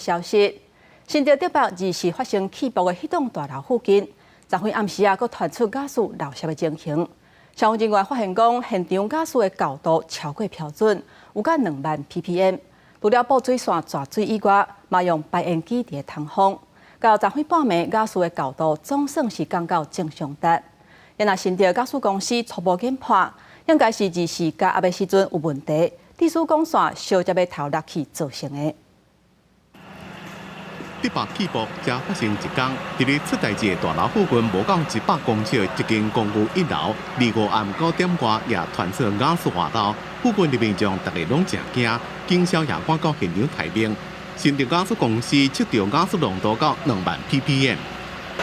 消息，新竹竹北二市发生起爆的迄栋大楼附近，昨昏暗时佫传出瓦斯漏泄的情形。消防人员发现讲，现场瓦斯的高度超过标准，有甲2万 ppm。除了布水线抓水以外，嘛用排烟机伫通风。到昨昏半暝，瓦斯的高度总算是降到正常值。因若新竹瓦斯公司初步研判，应该是2时甲暗暝时阵有问题，地输管线烧接要头落去造成的。竹北起爆才发生一天，伫咧出代志的大楼附近，无到100公尺的一间公寓1楼，25暗9点外也传出瓦斯外漏，附近的民众大家拢真惊，警消也赶到现场抬兵。新竹瓦斯公司测到瓦斯浓度到2万 ppm。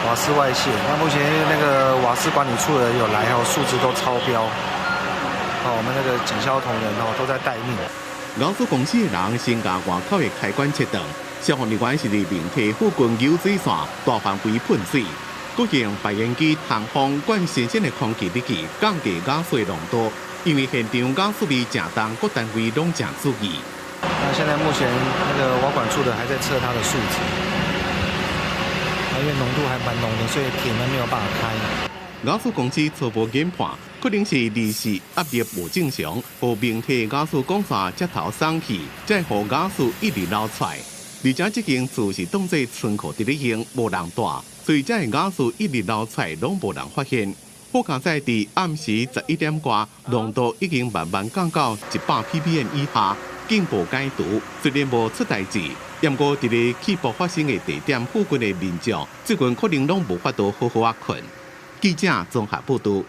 瓦斯外泄，那目前那个瓦斯管理处的人有来哦，数值都超标。我们那个警消同仁都在待命。瓦斯公司的人先把外口的开关切断。消防人员是伫明体附近油水线大范围喷水，佮用排烟机通风灌新鲜的空气入去，降低瓦斯浓度。因为现场瓦斯味正重，各单位拢正注意。那现在目前那个瓦管处的还在测它的数值，因为浓度还蛮浓的，所以铁门没有办法开。瓦斯公司初步研判，可能是2时压力无正常，互明体瓦斯管线接头松去，再互瓦斯一直流出来。而且这间厝是当作村库伫咧用，无人住，所以这瓦斯一直流出来，拢无人发现。好佳在伫暗时11点外，浓度已经慢慢降到100 ppm 以下，进步解除。虽然无出代志，不过伫咧起爆发生的地点附近的民众，最近可能拢无法度好好困。记者综合报道。